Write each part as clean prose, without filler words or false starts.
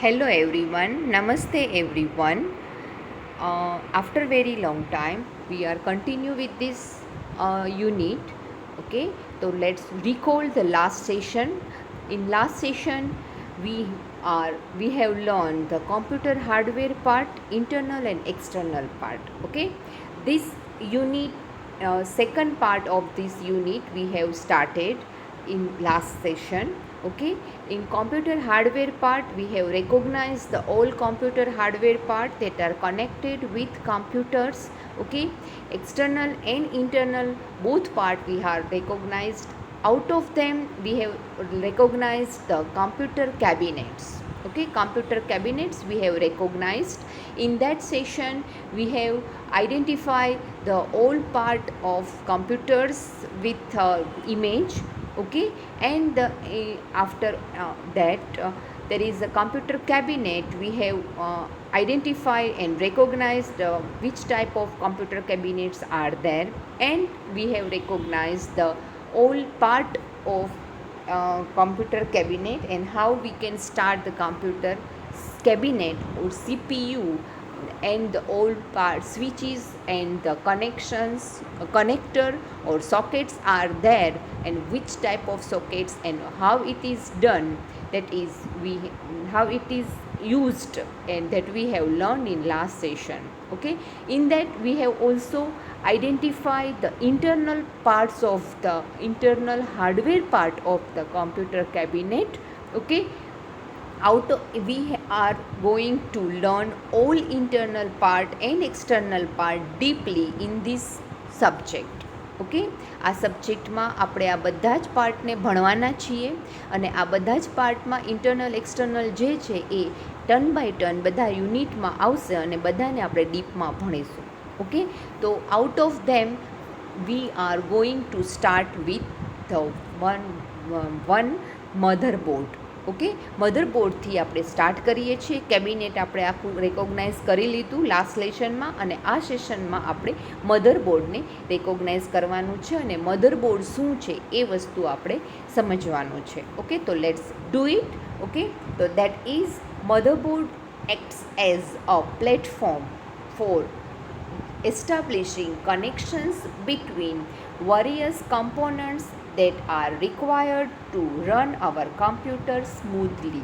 Hello everyone, Namaste everyone. After very long time, we are continue with this unit. Okay, so let's recall the last session. In last session, we we have learned the computer hardware part, internal and external part. Okay, this unit, second part of this unit, we have started in last session. Okay, in computer hardware part we have recognized the all computer hardware part that are connected with computers. Okay, external and internal both part we have recognized. Out of them we have recognized the computer cabinets. Okay, computer cabinets we have recognized. In that session we have identified the all part of computers with image. Okay, and after that there is a computer cabinet. We have identified and recognized which type of computer cabinets are there, and we have recognized the all part of computer cabinet and how we can start the computer cabinet or CPU, and the all part switches and the connections, connector or sockets are there, and which type of sockets and how it is done, that is we how it is used, and that we have learned in last session. Okay, in that we have also identified the internal parts of the internal hardware part of the computer cabinet. Okay, we are going to learn all internal part and external part deeply in this subject. Okay, આ સબ્જેક્ટમાં આપણે આ બધા જ પાર્ટને ભણવાના છીએ, અને આ બધા જ પાર્ટમાં ઇન્ટરનલ એક્સટર્નલ જે છે એ ટર્ન બાય ટર્ન બધા યુનિટમાં આવશે અને બધાને આપણે ડીપમાં ભણીશું. ઓકે, તો out of them we are going to start with the one motherboard. Okay, મધરબોર્ડથી આપણે સ્ટાર્ટ કરીએ છીએ. કેબિનેટ આપણે આખું રેકોગ્નાઇઝ કરી લીધું લાસ્ટ લેશનમાં, અને આ સેશનમાં આપણે મધરબોર્ડને રેકોગ્નાઇઝ કરવાનું છે, અને મધરબોર્ડ શું છે એ વસ્તુ આપણે સમજવાનું છે. ઓકે, તો લેટ્સ ડુ ઇટ. ઓકે, તો that is motherboard acts as a platform four establishing connections between various components that are required to run our computer smoothly.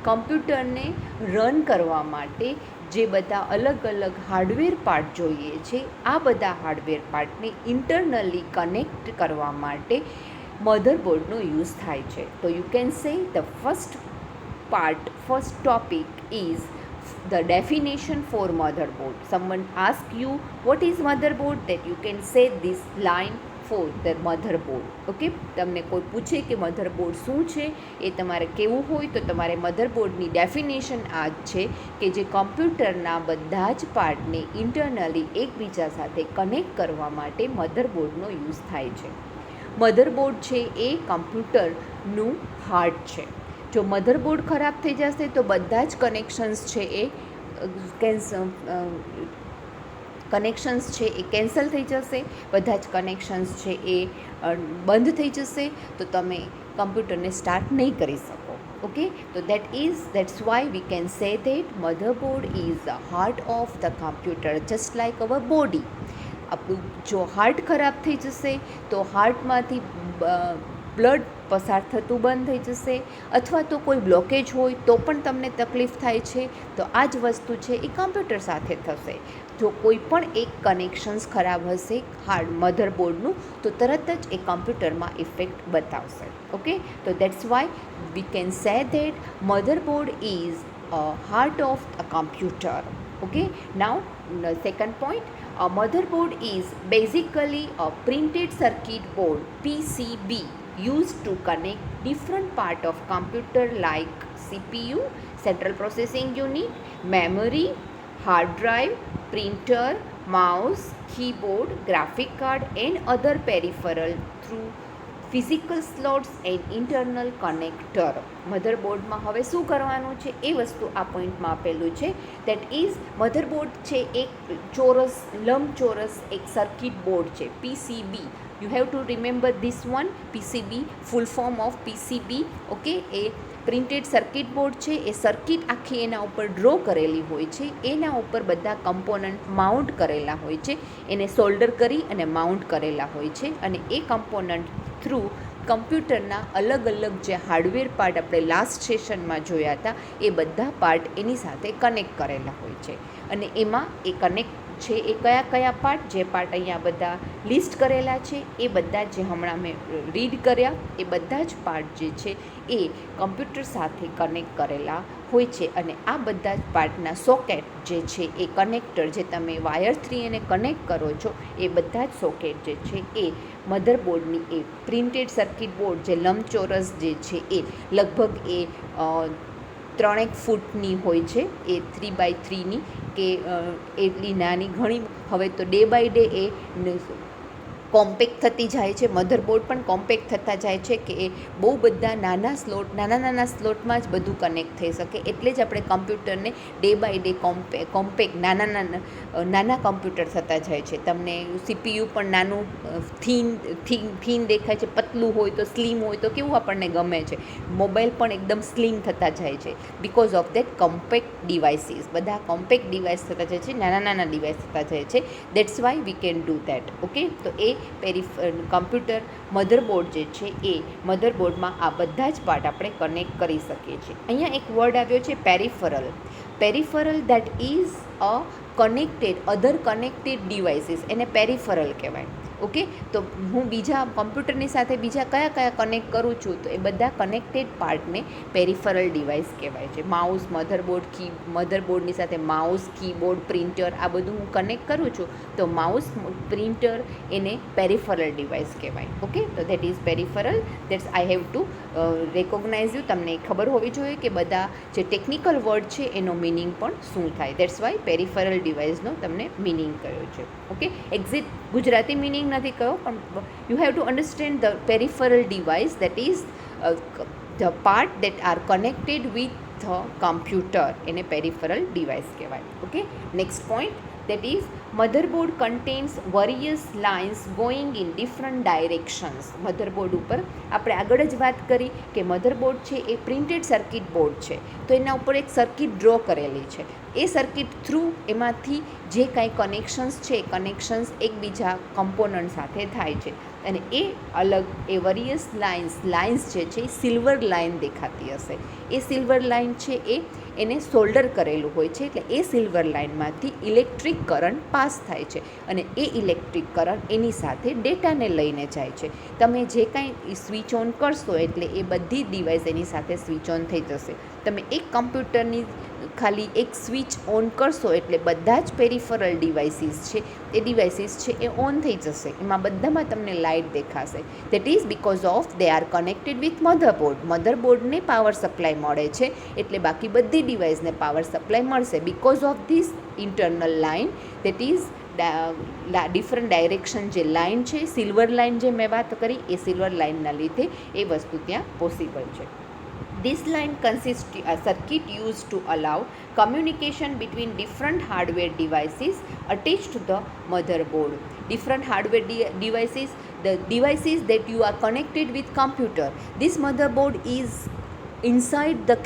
કમ્પ્યુટરને રન કરવા માટે જે બધા અલગ અલગ હાર્ડવેર પાર્ટ જોઈએ છે, આ બધા હાર્ડવેર પાર્ટને ઇન્ટરનલી કનેક્ટ કરવા માટે મધરબોર્ડનો યુઝ થાય છે. તો you can say the first topic is the definition for motherboard. Someone ask you what is motherboard, that you can say this line for the motherboard. Okay, તમને કોઈ પૂછે કે મધરબોર્ડ શું છે એ તમારે કહેવું હોય તો તમારે મધરબોર્ડની ડેફિનેશન આ જ છે કે જે કમ્પ્યુટરના બધા જ પાર્ટને ઇન્ટરનલી એકબીજા સાથે કનેક્ટ કરવા માટે મધરબોર્ડનો યુઝ થાય છે. મધરબોર્ડ છે એ કમ્પ્યુટરનું હાર્ટ છે. જો મધરબોર્ડ ખરાબ થઈ જશે તો બધા જ કનેક્શન્સ છે એ કેન્સલ થઈ જશે, બધા જ કનેક્શન્સ છે એ બંધ થઈ જશે, તો તમે કમ્પ્યુટરને સ્ટાર્ટ નહીં કરી શકો. ઓકે, તો that's why we can say that motherboard is the heart of the computer, just like our body. આપણું જો હાર્ટ ખરાબ થઈ જશે તો હાર્ટમાંથી બ્લડ પસાર થતું બંધ થઈ જશે, અથવા તો કોઈ બ્લોકેજ હોય તો પણ તમને તકલીફ થાય છે. તો આ જ વસ્તુ છે એ કમ્પ્યુટર સાથે થશે. જો કોઈ પણ એક કનેક્શન્સ ખરાબ હશે મધરબોર્ડનું તો તરત જ એ કમ્પ્યુટરમાં ઇફેક્ટ બતાવશે. ઓકે, તો that's why we can say that motherboard is a heart of a computer. Okay, now the second point, a motherboard is basically a printed circuit board, PCB, used to connect different part of computer like CPU, central processing unit, memory, hard drive, printer, mouse, keyboard, graphic card and other peripheral through physical slots and internal connector. મધરબોર્ડમાં હવે શું કરવાનું છે એ વસ્તુ આ પોઈન્ટમાં આપેલું છે. That is motherboard છે એક ચોરસ લંબચોરસ એક સર્કિટ બોર્ડ છે, PCB. You have to remember this one, PCB, full form of PCB. Okay, A printed circuit board છે એ સર્કિટ આખી એના ઉપર ડ્રો કરેલી હોય છે, એના ઉપર બધા કમ્પોનન્ટ માઉન્ટ કરેલા હોય છે, એને સોલ્ડર કરી અને માઉન્ટ કરેલા હોય છે, અને એ કમ્પોનન્ટ થ્રુ કમ્પ્યુટરના અલગ અલગ જે હાર્ડવેર પાર્ટ આપણે લાસ્ટ સેશનમાં જોયા હતા એ બધા પાર્ટ એની સાથે કનેક્ટ કરેલા હોય છે. અને એમાં એ કનેક્ટ છે એ કયા કયા પાર્ટ, જે પાર્ટ અહીંયા બધા લિસ્ટ કરેલા છે એ બધા જે હમણાં મેં રીડ કર્યા એ બધા જ પાર્ટ જે છે એ કમ્પ્યુટર સાથે કનેક્ટ કરેલા હોય છે. અને આ બધા જ પાર્ટના સોકેટ જે છે એ કનેક્ટર જે તમે વાયર થ્રી એને કનેક્ટ કરો છો એ બધા જ સોકેટ જે છે એ મધરબોર્ડની એ પ્રિન્ટેડ સર્કિટ બોર્ડ જે લંબચોરસ જે છે એ લગભગ એ 3 ફૂટની હોય છે, એ 3x3ની કે એટલી નાની, ઘણી હવે તો ડે બાય ડે એ કોમ્પેક્ટ થતી જાય છે, મધરબોર્ડ પણ કોમ્પેક્ટ થતા જાય છે કે એ બહુ બધા નાના સ્લોટમાં જ બધું કનેક્ટ થઈ શકે. એટલે જ આપણે કમ્પ્યુટરને ડે બાય ડે કોમ્પેક્ટ નાના કમ્પ્યુટર થતા જાય છે. તમને સીપીયુ પણ નાનું થીન દેખાય છે, પતલું હોય તો સ્લિમ હોય તો કેવું આપણને ગમે છે. મોબાઈલ પણ એકદમ સ્લિમ થતા જાય છે because of that compact devices. બધા કોમ્પેક્ટ ડિવાઇસ થતા જાય છે, નાના ડિવાઇસ થતા જાય છે. That's why we can do that. Okay, તો એ કમ્પ્યુટર મધરબોર્ડ જે છે એ મધરબોર્ડમાં આ બધા જ પાર્ટ આપણે કનેક્ટ કરી શકીએ છીએ. અહીંયા એક વર્ડ આવ્યો છે peripheral. Peripheral that is a other connected devices, એને પેરિફરલ કહેવાય. ઓકે, તો હું બીજા કમ્પ્યુટરની સાથે બીજા કયા કનેક્ટ કરું છું તો એ બધા કનેક્ટેડ પાર્ટને પેરિફરલ ડિવાઇસ કહેવાય છે. માઉસ, મધરબોર્ડની સાથે માઉસ, કીબોર્ડ, પ્રિન્ટર આ બધું હું કનેક્ટ કરું છું તો માઉસ, પ્રિન્ટર એને પેરિફરલ ડિવાઇસ કહેવાય. ઓકે, તો that is peripheral. That's I have to recognise you. તમને ખબર હોવી જોઈએ કે બધા જે ટેકનિકલ વર્ડ છે એનો મિનિંગ પણ શું થાય. દેટ્સ વાય પેરિફરલ ડિવાઇસનો તમને મિનિંગ કયો છે. ઓકે, એક્ઝેક્ટ ગુજરાતી મિનિંગ નથી કહ્યો, પણ you have to understand the peripheral device that is the part that R connected with the computer, એને પેરિફરલ ડિવાઇસ કહેવાય. Okay, next point that is motherboard contains various lines going in different directions. Motherboard ઉપર આપણે આગળ જ વાત કરી કે motherboard છે એ પ્રિન્ટેડ સર્કિટ બોર્ડ છે, તો એના ઉપર એક સર્કિટ ડ્રો કરેલી છે. એ સર્કિટ થ્રુ એમાંથી જે કાંઈ કનેક્શન્સ છે એ કનેક્શન્સ એકબીજા કમ્પોનન્ટ સાથે થાય છે. અને એ અલગ એ વેરિયસ લાઇન્સ જે છે એ સિલ્વર લાઇન દેખાતી હશે. એ સિલ્વર લાઇન છે એને સોલ્ડર કરેલું હોય છે, એટલે એ સિલ્વર લાઇનમાંથી ઇલેક્ટ્રિક કરંટ પાસ થાય છે અને એ ઇલેક્ટ્રિક કરંટ એની સાથે ડેટાને લઈને જાય છે. તમે જે કાંઈ સ્વિચ ઓન કરશો એટલે એ બધી ડિવાઇસ એની સાથે સ્વિચ ઓન થઈ જશે. તમે એક કમ્પ્યુટરની ખાલી એક સ્વિચ ઓન કરશો એટલે બધા જ પેરિફરલ ડિવાઇસીસ છે એ ઓન થઈ જશે. એમાં બધામાં તમને લાઇટ દેખાશે. That is because of they are connected with motherboard. મધરબોર્ડને પાવર સપ્લાય મળે છે એટલે બાકી બધી ડિવાઇસને પાવર સપ્લાય મળશે because of this internal line. That is different direction જે લાઇન છે, સિલ્વર લાઇન જે મેં વાત કરી એ સિલ્વર લાઇનના લીધે એ વસ્તુ ત્યાં પોસિબલ છે. This line consists a circuit used to allow communication between different hardware devices attached to the motherboard. Different hardware devices, the devices that you are connected with computer. This motherboard is inside the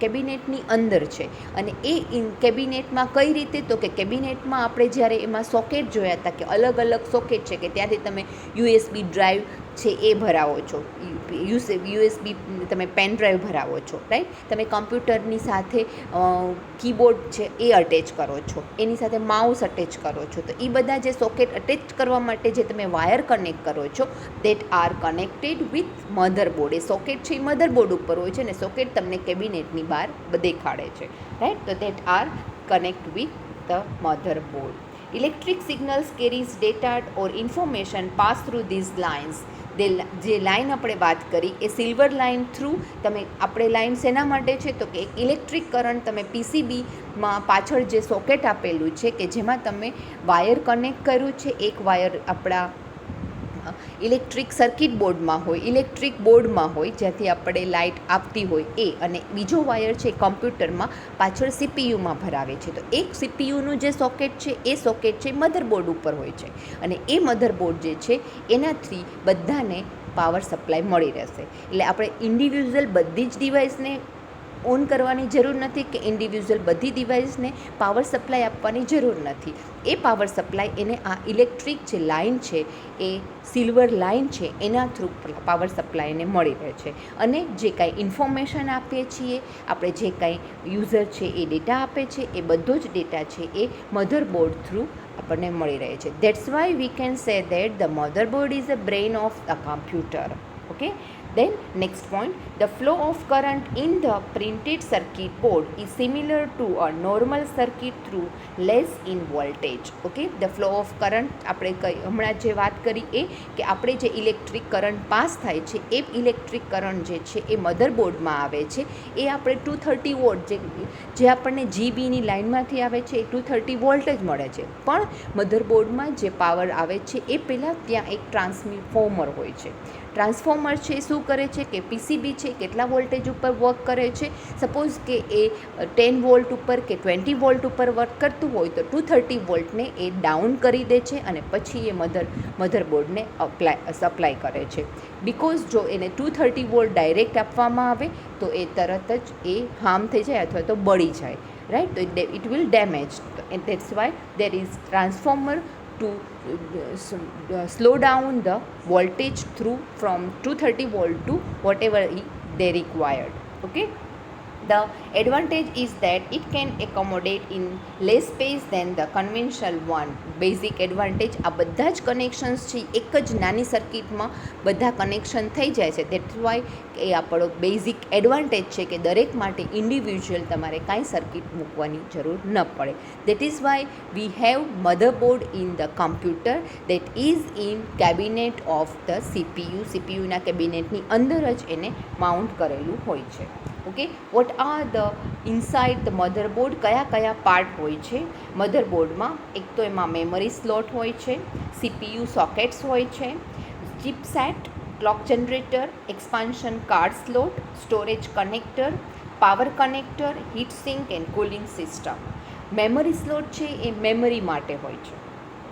કેબિનેટની અંદર છે. અને એ કેબિનેટમાં કઈ રીતે, તો કે કેબિનેટમાં આપણે જ્યારે એમાં સોકેટ જોયા હતા કે અલગ અલગ સોકેટ છે કે ત્યાંથી તમે યુએસબી ડ્રાઈવ છે એ ભરાવો છો, યુએસબી તમે પેન ડ્રાઈવ ભરાવો છો, રાઈટ. તમે કમ્પ્યુટરની સાથે કીબોર્ડ છે એ અટેચ કરો છો, એની સાથે માઉસ અટેચ કરો છો, તો એ બધા જે સોકેટ અટેચ કરવા માટે જે તમે વાયર કનેક્ટ કરો છો that R connected with motherboard. A socket છે એ મધરબોર્ડ ઉપર હોય છે ને સોકેટ તમને કેબિનેટની બહાર દેખાડે છે, રાઈટ. તો that are connect with the motherboard. Electric signals carries data or information pass through these lines. જે લાઇન આપણે વાત કરી એ સિલ્વર લાઇન થ્રુ આપણે લાઇન શેના માટે છે તો કે એક ઇલેક્ટ્રિક કરંટ તમે પીસીબીમાં પાછળ જે સોકેટ આપેલું છે કે જેમાં તમે વાયર કનેક્ટ કર્યું છે, એક વાયર આપણા ઇલેક્ટ્રિક સર્કિટ બોર્ડમાં હોય, ઇલેક્ટ્રિક બોર્ડમાં હોય જ્યાંથી આપણે લાઇટ આપતી હોય એ, અને બીજો વાયર છે કમ્પ્યુટરમાં પાછળ સીપીયુમાં ભરાવે છે. તો એક સીપીયુનું જે સોકેટ છે એ સોકેટ છે મધરબોર્ડ ઉપર હોય છે અને એ મધરબોર્ડ જે છે એનાથી બધાને પાવર સપ્લાય મળી રહેશે. એટલે આપણે ઇન્ડિવિજ્યુઅલ બધી જ ડિવાઇસને ઓન કરવાની જરૂર નથી કે ઇન્ડિવિજ્યુઅલ બધી ડિવાઇસને પાવર સપ્લાય આપવાની જરૂર નથી. એ પાવર સપ્લાય એને આ ઇલેક્ટ્રિક જે લાઇન છે એ સિલ્વર લાઇન છે એના થ્રુ પાવર સપ્લાયને મળી રહે છે. અને જે કાંઈ ઇન્ફોર્મેશન આપીએ છીએ, આપણે જે કાંઈ યુઝર છે એ ડેટા આપે છે, એ બધો જ ડેટા છે એ મધરબોર્ડ થ્રુ આપણને મળી રહે છે. That's why we can say that the motherboard is a brain of the computer. Okay. Then next point, the flow of current in the printed circuit board is similar to a normal circuit through less in voltage. Okay, the flow of current આપણે હમણાં જે વાત કરી એ કે આપણે જે electric current pass થાય છે એ ઇલેક્ટ્રિક કરંટ જે છે એ મધરબોર્ડમાં આવે છે. એ આપણે 230 વોલ્ટ જે આપણને જીબીની લાઇનમાંથી આવે છે એ 230 વોલ્ટ જ મળે છે. પણ મધરબોર્ડમાં જે પાવર આવે છે એ પહેલાં ત્યાં એક ટ્રાન્સફોર્મર હોય છે. ટ્રાન્સફોર્મર છે શું કરે છે કે પીસીબી છે કેટલા વોલ્ટેજ ઉપર વર્ક કરે છે. સપોઝ કે એ 10 વોલ્ટ ઉપર કે 20 વોલ્ટ ઉપર વર્ક કરતું હોય તો 230 વોલ્ટને એ ડાઉન કરી દે છે અને પછી એ મધરબોર્ડને સપ્લાય કરે છે. બિકોઝ જો એને 230 વોલ્ટ ડાયરેક્ટ આપવામાં આવે તો એ તરત જ એ હાર્મ થઈ જાય અથવા તો બળી જાય, રાઈટ. તો it will damage. And that's why there is transformer to slow down the voltage through from 230 volt to whatever they required. Okay. The advantage is that it can accommodate in less space than the conventional one. Basic advantage આ બધા જ connections છે એક જ નાની સર્કિટમાં બધા connection થઈ જાય છે. દેટ્સ વાય એ આપણો બેઝિક એડવાન્ટેજ છે કે દરેક માટે ઇન્ડિવિજ્યુઅલ તમારે કાંઈ સર્કિટ મૂકવાની જરૂર ન પડે. That is why we have motherboard in the computer that is in cabinet of the CPU. સીપીયુના કેબિનેટની અંદર જ એને માઉન્ટ કરેલું હોય છે. Okay. What are the inside the motherboard, કયા પાર્ટ હોય છે મધરબોર્ડમાં? એક તો એમાં મેમરી સ્લોટ હોય છે, સીપીયુ સોકેટ્સ હોય છે, chipset, clock generator, expansion card slot, storage connector, power connector, heat sink and cooling system. Memory slot છે એ મેમરી માટે હોય છે.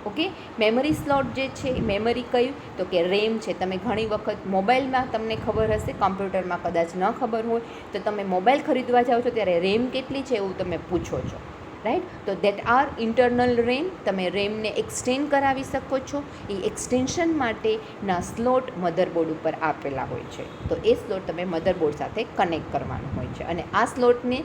ઓકે. મેમરી સ્લોટ જે છે મેમરી કયું તો કે રેમ છે. તમે ઘણી વખત મોબાઈલમાં તમને ખબર હશે, કમ્પ્યુટરમાં કદાચ ન ખબર હોય તો તમે મોબાઈલ ખરીદવા જાઓ છો ત્યારે રેમ કેટલી છે એવું તમે પૂછો છો, રાઈટ. તો દેટ આર ઇન્ટરનલ રેમ. તમે રેમને એક્સટેન્ડ કરાવી શકો છો. એ એક્સટેન્શન માટેના સ્લોટ મધરબોર્ડ ઉપર આપેલા હોય છે. તો એ સ્લોટ તમે મધરબોર્ડ સાથે કનેક્ટ કરવાનું હોય છે અને આ સ્લોટને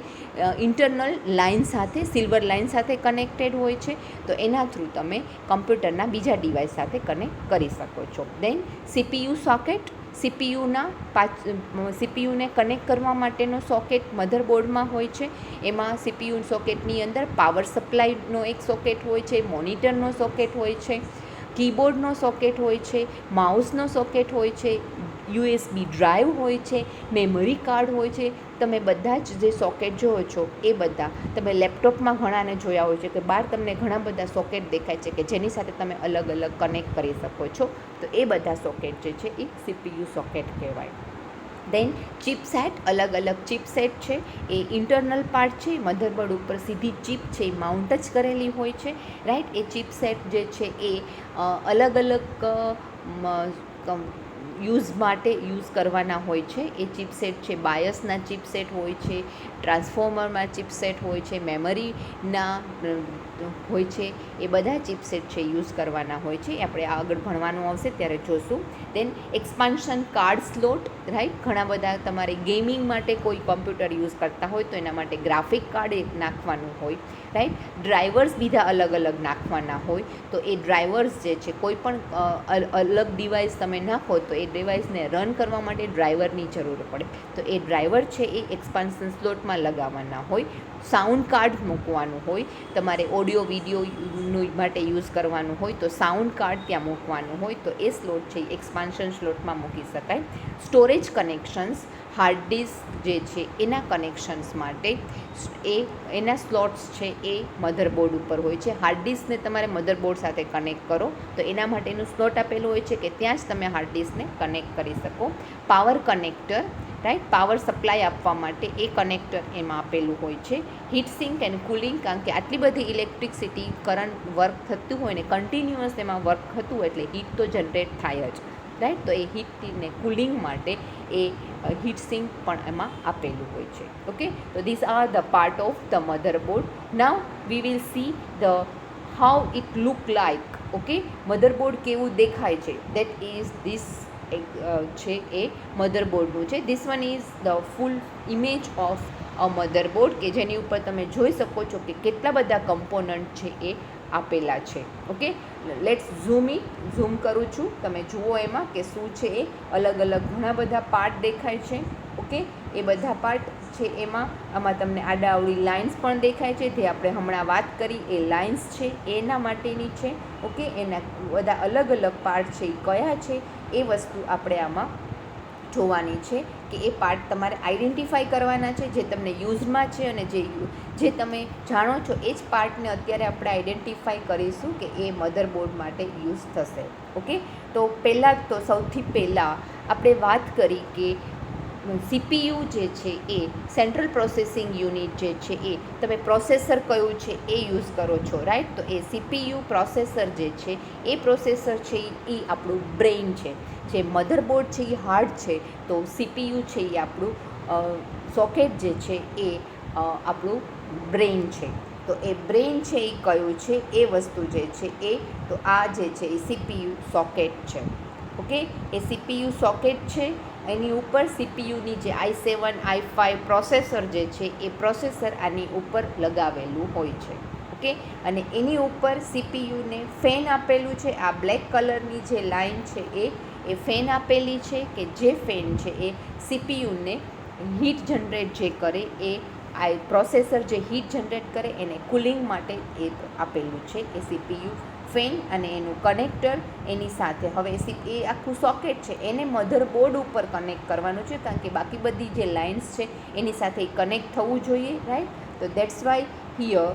ઇન્ટરનલ લાઇન સાથે સિલ્વર લાઇન સાથે કનેક્ટેડ હોય છે. તો એના થ્રુ તમે કમ્પ્યુટરના બીજા ડિવાઇસ સાથે કનેક્ટ કરી શકો છો. દેન સીપીયુ સોકેટ. સીપીયુને કનેક્ટ કરવા માટેનો સોકેટ મધરબોર્ડમાં હોય છે. એમાં સીપીયુ સોકેટની અંદર પાવર સપ્લાયનો એક સોકેટ હોય છે, મોનિટરનો સોકેટ હોય છે, કીબોર્ડનો સોકેટ હોય છે, માઉસનો સોકેટ હોય છે, યુએસબી ડ્રાઈવ હોય છે, મેમરી કાર્ડ હોય છે. તમે બધા જ જે સોકેટ જોવો છો એ બધા તમે લેપટોપમાં ઘણાને જોયા હોય છે કે બહાર તમને ઘણા બધા સોકેટ દેખાય છે કે જેની સાથે તમે અલગ અલગ કનેક્ટ કરી શકો છો. તો એ બધા સોકેટ જે છે એ સીપીયુ સોકેટ કહેવાય. દેન ચિપસેટ. અલગ અલગ ચિપસેટ છે એ ઇન્ટરનલ પાર્ટ છે. મધરબોર્ડ ઉપર સીધી ચિપ છે એ માઉન્ટ જ કરેલી હોય છે, રાઈટ. એ ચિપસેટ જે છે એ અલગ અલગ યુઝ માટે યુઝ કરવાના હોય છે. એ ચિપસેટ છે બાયસના ચિપસેટ હોય છે, ટ્રાન્સફોર્મરમાં ચિપસેટ હોય છે, મેમરીના હોય છે. એ બધા ચિપસેટ છે યુઝ કરવાના હોય છે. આપણે આગળ ભણવાનું આવશે ત્યારે જોશું. દેન એક્સપાન્શન કાર્ડ સ્લોટ, રાઈટ. ઘણા બધા તમારે ગેમિંગ માટે કોઈ કમ્પ્યુટર યુઝ કરતા હોય તો એના માટે ગ્રાફિક કાર્ડ એક નાખવાનું હોય, રાઈટ. ડ્રાઈવર્સ બીજા અલગ અલગ નાખવાના હોય. તો એ ડ્રાઈવર્સ જે છે કોઈ પણ અલગ ડિવાઇસ તમે નાખો તો એ ડિવાઇસને રન કરવા માટે ડ્રાઈવરની જરૂર પડે. તો એ ડ્રાઈવર છે એ એક્સપાન્શન સ્લોટમાં લગાવવાના હોય. સાઉન્ડ કાર્ડ મૂકવાનું હોય. તમારે ઓડિયો વિડીયોનું માટે યુઝ કરવાનું હોય તો સાઉન્ડ કાર્ડ ત્યાં મૂકવાનું હોય. તો એ સ્લોટ છે એ એક્સપાન્શન સ્લોટમાં મૂકી શકાય. સ્ટોરેજ કનેક્શન્સ, હાર્ડ ડિસ્ક જે છે એના કનેક્શન્સ માટે એના સ્લોટ્સ છે એ મધરબોર્ડ ઉપર હોય છે. હાર્ડ ડિસ્કને તમારે મધરબોર્ડ સાથે કનેક્ટ કરો તો એના માટેનું સ્લોટ આપેલું હોય છે કે ત્યાં જ તમે હાર્ડ ડિસ્કને કનેક્ટ કરી શકો. Power connector, right. Power supply આપવા માટે એ કનેક્ટર એમાં આપેલું હોય છે. હીટ સિંક એન્ડ કુલિંગ, કારણ કે આટલી બધી ઇલેક્ટ્રિસિટી કરંટ વર્ક થતું હોય ને કન્ટિન્યુઅસ એમાં વર્ક થતું હોય એટલે હીટ તો જનરેટ થાય જ. રાઈટ. તો એ હીટને કુલિંગ માટે એ હીટ સિંક પણ એમાં આપેલું હોય છે. ઓકે, તો this are the part of the motherboard. Now we will see the how it look like. Okay, motherboard કેવું દેખાય છે, દેટ ઇઝ ધીસ છે એ મધરબોર્ડનું છે. This one is the full image of a motherboard, કે જેની ઉપર તમે જોઈ શકો છો કે કેટલા બધા કમ્પોનન્ટ છે એ આપેલા છે. ઓકે, લેટ્સ ઝૂમ કરું છું, તમે જુઓ એમાં કે શું છે એ અલગ અલગ ઘણા બધા પાર્ટ દેખાય છે. ઓકે, એ બધા પાર્ટ છે આમાં તમને આડાઅવળી લાઇન્સ પણ દેખાય છે, જે આપણે હમણાં વાત કરી એ લાઇન્સ છે એના માટેની છે. ઓકે, એના બધા અલગ અલગ પાર્ટ છે એ કયા છે એ વસ્તુ આપણે આમાં જોવાની છે, કે એ પાર્ટ તમારે આઈડેન્ટિફાઈ કરવાના છે જે તમને યુઝમાં છે, અને જે તમે જાણો છો એ જ પાર્ટને અત્યારે આપણે આઈડેન્ટિફાઈ કરીશું કે એ મધરબોર્ડ માટે યુઝ થશે. ઓકે, તો સૌથી પહેલાં આપણે વાત કરી કે CPU જે છે એ સેન્ટ્રલ પ્રોસેસિંગ યુનિટ જે છે એ તમે પ્રોસેસર કયું છે એ યુઝ કરો છો, રાઈટ. તો એ CPU પ્રોસેસર જે છે એ પ્રોસેસર છે એ આપણું બ્રેઇન છે. જે મધરબોર્ડ છે એ હાર્ડ છે, તો CPU છે એ આપણું સોકેટ જે છે એ આપણું બ્રેઇન છે. તો એ બ્રેઇન છે એ કયું છે એ વસ્તુ જે છે એ, તો આ જે છે એ CPU સોકેટ છે. ઓકે, એ CPU સોકેટ છે. એની ઉપર CPUની જે i7 i5 પ્રોસેસર જે છે એ પ્રોસેસર આની ઉપર લગાવેલું હોય છે. ઓકે, અને એની ઉપર CPUને ફેન આપેલું છે. આ બ્લેક કલરની જે લાઇન છે એ ફેન આપેલી છે, કે જે ફેન છે એ CPUને હીટ જનરેટ જે કરે એ પ્રોસેસર જે હીટ જનરેટ કરે એને કુલિંગ માટે એ આપેલું છે એ CPU ફેન. અને એનું કનેક્ટર એની સાથે, હવે એ આખું સોકેટ છે એને મધરબોર્ડ ઉપર કનેક્ટ કરવાનું છે, કારણ કે બાકી બધી જે લાઇન્સ છે એની સાથે એ કનેક્ટ થવું જોઈએ, રાઈટ. તો that's why here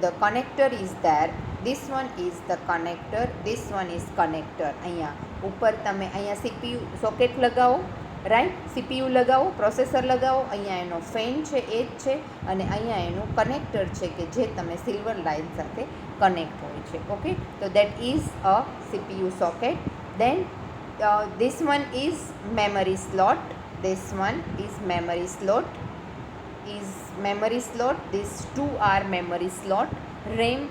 the connector is there. This one is the connector, this one is connector. અહીંયા ઉપર તમે અહીંયા CPU સોકેટ લગાવો, રાઈટ. CPU લગાવો, પ્રોસેસર લગાવો, અહીંયા એનો ફેન છે એ જ છે, અને અહીંયા એનું કનેક્ટર છે કે જે તમે સિલ્વર લાઇન સાથે કનેક્ટ હોય છે. ઓકે, તો that is a CPU socket. Then this one is memory slot. This one is memory slot. These two are memory slot. RAM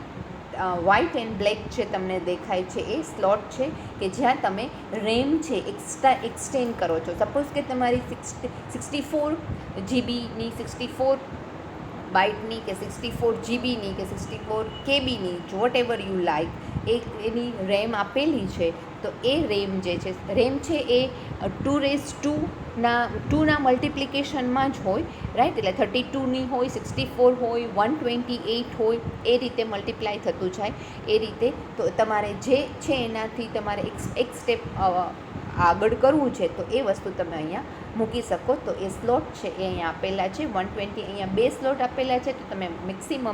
white and black છે તમને દેખાય છે એ સ્લોટ છે કે જ્યાં તમે રેમ છે એક્સટેન્ડ કરો છો. સપોઝ કે તમારી 64 જીબીની 64 બાઇટની કે 64 જીબીની કે 64 કેબીની વોટ એવર યુ લાઇક એની રેમ આપેલી છે, તો એ રેમ જે છે એ 2 મલ્ટિપ્લિકેશનમાં જ હોય, રાઈટ. એટલે 32ની હોય, 64 હોય, 128 હોય, એ રીતે મલ્ટિપ્લાય થતું જાય એ રીતે. તો તમારે જે છે એનાથી તમારે એક સ્ટેપ આગળ કરવું છે, તો એ વસ્તુ તમે અહીંયા મૂકી શકો. તો એ સ્લોટ છે એ અહીંયા આપેલા છે 120. અહીંયા 2 સ્લોટ આપેલા છે, તો તમે મેક્સિમમ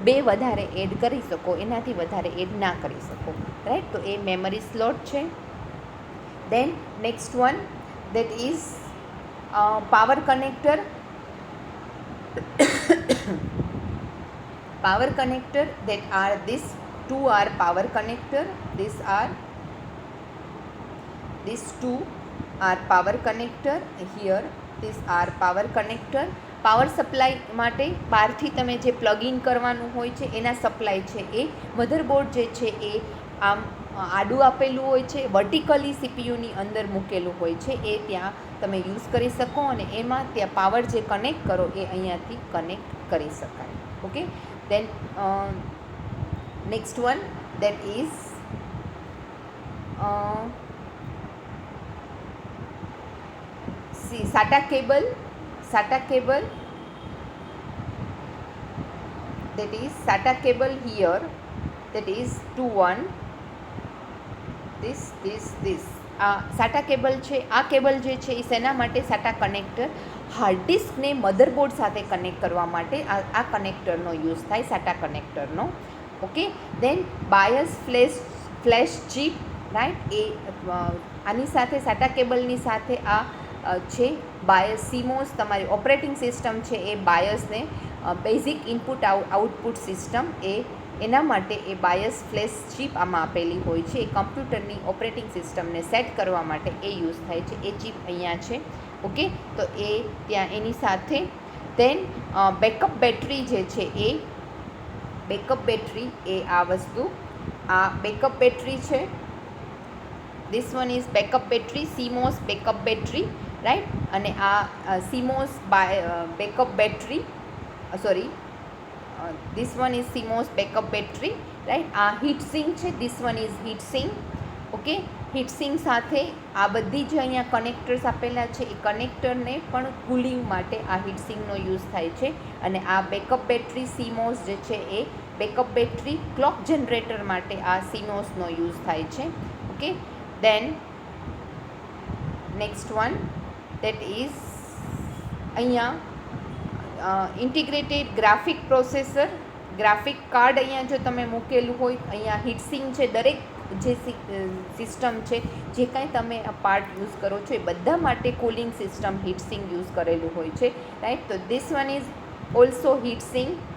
2 વધારે એડ કરી શકો, એનાથી વધારે એડ ના કરી શકો, રાઈટ. તો એ મેમરી સ્લોટ છે. Then next one that is power connector. Power connector, that are these two are power connector. These two are power connector. Here these are power connector. Power supply માટે બહારથી તમે જે plug in કરવાનું હોય છે એના supply છે એ motherboard જે છે એ આમ આડું આપેલું હોય છે, વર્ટિકલી CPUની અંદર મૂકેલું હોય છે, એ ત્યાં તમે યુઝ કરી શકો, અને એમાં ત્યાં પાવર જે કનેક્ટ કરો એ અહીંયાથી કનેક્ટ કરી શકાય. Okay, then next one that is SATA cable. That is SATA cable here, that is 2 1 this આ SATA કેબલ છે. આ કેબલ જે છે એ શેના માટે? SATA કનેક્ટર હાર્ડ ડિસ્કને મધરબોર્ડ સાથે કનેક્ટ કરવા માટે આ કનેક્ટરનો યુઝ થાય, SATA કનેક્ટરનો. ઓકે, દેન બાયસ ફ્લેશ ચિપ, રાઈટ. એ આની સાથે SATA કેબલની સાથે આ છે બાયસ CMOS. તમારી ઓપરેટિંગ સિસ્ટમ છે એ બાયસને બેઝિક ઇનપુટ આઉટપુટ સિસ્ટમ એ એના માટે એ બાયસ ફ્લેશ ચિપ આમાં આપેલી હોય છે. એ કમ્પ્યુટરની ઓપરેટિંગ સિસ્ટમને સેટ કરવા માટે એ યુઝ થાય છે. એ ચિપ અહીંયા છે. ઓકે, તો એ ત્યાં એની સાથે દેન બેકઅપ બેટરી જે છે એ બેકઅપ બેટરી એ આ વસ્તુ આ બેકઅપ બેટરી છે. This one is backup battery, CMOS backup battery, right. અને આ CMOS backup battery, sorry, this one is CMOS backup battery, right. આ હીટ સિંક છે. This one is heat sink. Okay, heat sink સાથે આ બધી જે અહીંયા કનેક્ટર્સ આપેલા છે એ કનેક્ટરને પણ કુલિંગ માટે આ હીટ સિંકનો યુઝ થાય છે. અને આ બેકઅપ બેટરી CMOS જે છે એ બેકઅપ બેટરી ક્લોક જનરેટર માટે આ CMOSનો યુઝ થાય છે. Okay, then next one that is અહીંયા integrated graphic processor, graphic card અહીંયા જો તમે મૂકેલું હોય, અહીંયા હીટસિંક છે. દરેક જે સિસ્ટમ છે, જે કાંઈ તમે આ પાર્ટ યુઝ કરો છો એ બધા માટે કુલિંગ સિસ્ટમ હીટસિંક યુઝ કરેલું હોય છે, રાઈટ. તો this one is also heatsink.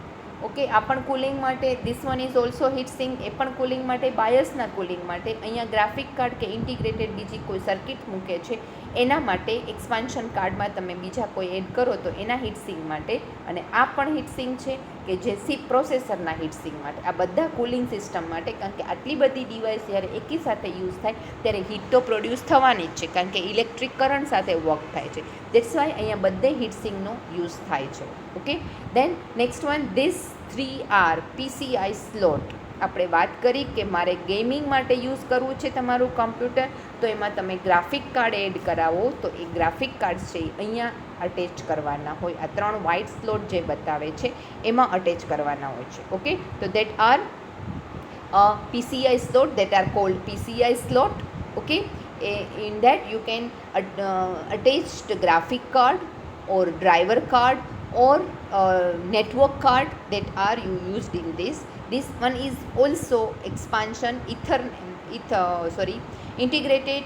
Okay, આ પણ કુલિંગ માટે. This one is also heat sink, એ પણ કુલિંગ માટે, બાયસના કુલિંગ માટે. અહીંયા ગ્રાફિક કાર્ડ કે ઇન્ટિગ્રેટેડ બીજી કોઈ સર્કિટ મૂકે છે એના માટે, એક્સપાન્શન કાર્ડમાં તમે બીજા કોઈ એડ કરો તો એના હીટ સિંક માટે. અને આ પણ હીટ સિંક છે કે જે સીપ પ્રોસેસરના હીટ સિંક માટે. આ બધા કુલિંગ સિસ્ટમ માટે, કારણ કે આટલી બધી ડિવાઇસ જ્યારે એકી સાથે યુઝ થાય ત્યારે હીટ તો પ્રોડ્યુસ થવાની જ છે, કારણ કે ઇલેક્ટ્રિક કરંટ સાથે વર્ક થાય છે. દેટ્સ વાય અહીંયા બધે હીટ સિંકનો યુઝ થાય છે. Okay, then next one, this 3R PCI slot. આપણે વાત કરી કે મારે ગેમિંગ માટે યુઝ કરવું છે તમારું કમ્પ્યુટર, તો એમાં તમે ગ્રાફિક કાર્ડ એડ કરાવો તો એ ગ્રાફિક કાર્ડ છે એ અહીંયા અટેચ કરવાના હોય. આ 3 વ્હાઇટ સ્લોટ જે બતાવે છે એમાં અટેચ કરવાના હોય છે. ઓકે, તો that R PCI slot, that are called PCI slot. Okay, in that you can attach the graphic card or driver card or network card that are used in this. This one is also expansion integrated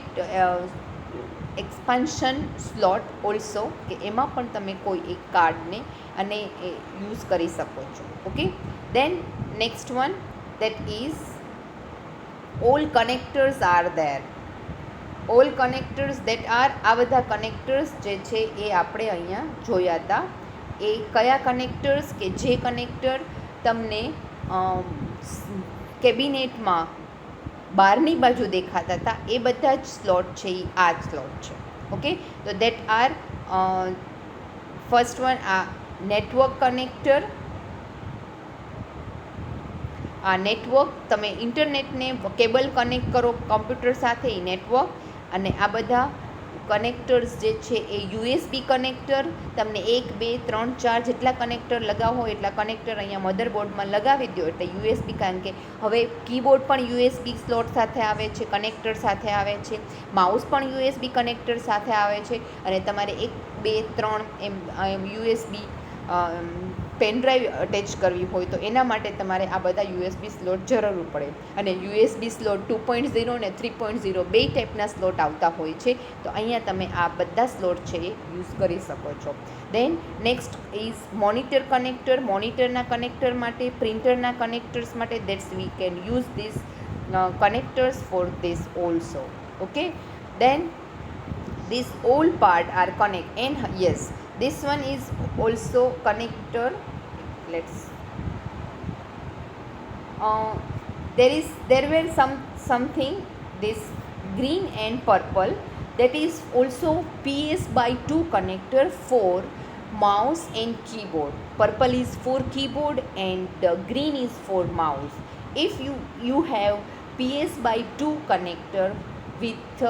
expansion slot also, કે એમાં પણ તમે કોઈ એક કાર્ડને અને use કરી શકો છો. Okay, then next one that is all connectors are there. all connectors that are, આ બધા કનેક્ટર્સ જે છે એ આપણે અહીંયા જોયા હતા. એ કયા કનેક્ટર્સ કે જે કનેક્ટર તમને કેબિનેટમાં બહારની બાજુ દેખાતા હતા એ બધા જ સ્લોટ છે એ આ જ સ્લોટ છે. ઓકે, તો દેટ આર ફર્સ્ટ વન આ નેટવર્ક કનેક્ટર. આ નેટવર્ક તમે ઇન્ટરનેટને કેબલ કનેક્ટ કરો કમ્પ્યુટર સાથે, એ નેટવર્ક. અને આ બધા કનેક્ટર્સ જે છે એ USB કનેક્ટર. તમને 1 2 3 4 જેટલા કનેક્ટર લગાવો હોય એટલા કનેક્ટર અહીંયા મધરબોર્ડમાં લગાવી દો એટલે USB, કારણ કે હવે કીબોર્ડ પણ USB સ્લોટ સાથે આવે છે, કનેક્ટર સાથે આવે છે, માઉસ પણ USB કનેક્ટર સાથે આવે છે. અને તમારે 1 2 3 એમ USB પેનડ્રાઈવ અટેચ કરવી હોય તો એના માટે તમારે આ બધા USB સ્લોટ જરૂર પડે. અને USB સ્લોટ 2.0 ને 3.0 બે ટાઈપના સ્લોટ આવતા હોય છે, તો અહીંયા તમે આ બધા સ્લોટ છે એ યુઝ કરી શકો છો. Then next is monitor connector. મોનિટરના કનેક્ટર માટે, પ્રિન્ટરના કનેક્ટર્સ માટે, that's we can use this connectors for this also. Okay, then this all part are connect, and yes, this one is also connector. Let's there were something this green and purple, that is also PS/2 connector for mouse and keyboard. Purple is for keyboard and green is for mouse. If you have PS/2 connector with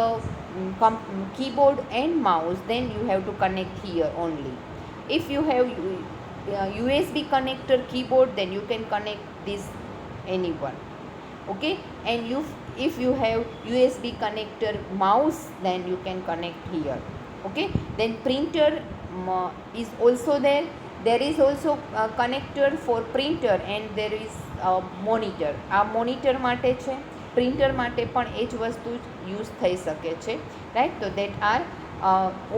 keyboard and mouse, then you have to connect here only. If you have USB connector keyboard, then you can connect this anyone. Okay, and if you have USB connector mouse, then you can connect here. Okay, then printer is also there. There is also a connector for printer and there is a monitor. આ monitor માટે છે, printer માટે પણ એ જ વસ્તુ use થઈ શકે છે, રાઈટ. તો that R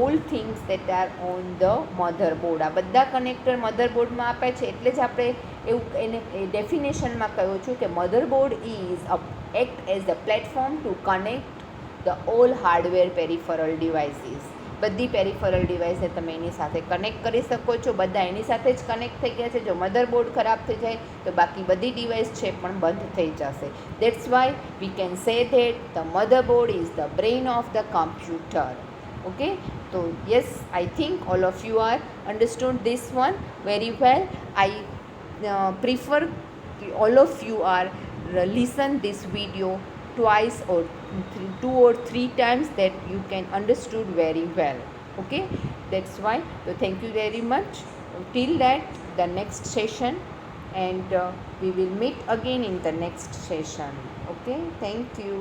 all things that are on the motherboard. આ બધા કનેક્ટર મધરબોર્ડમાં આપે છે, એટલે જ આપણે એવું એને ડેફિનેશનમાં કહ્યું છું કે motherboard is act as a platform two connect the all hardware peripheral devices. બધી પેરિફરલ ડિવાઇસને તમે એની સાથે કનેક્ટ કરી શકો છો. બધા એની સાથે જ કનેક્ટ થઈ ગયા છે. જો મધરબોર્ડ ખરાબ થઈ જાય તો બાકી બધી ડિવાઇસ છે પણ બંધ થઈ જશે. That's why we can say that the motherboard is the brain of the computer. Okay, so yes, I think all of you are understood this one very well. I prefer all of you are listen this video twice or two or three times, that you can understood very well. Okay, that's why, so thank you very much. Till that, the next session, and we will meet again in the next session. Okay, thank you.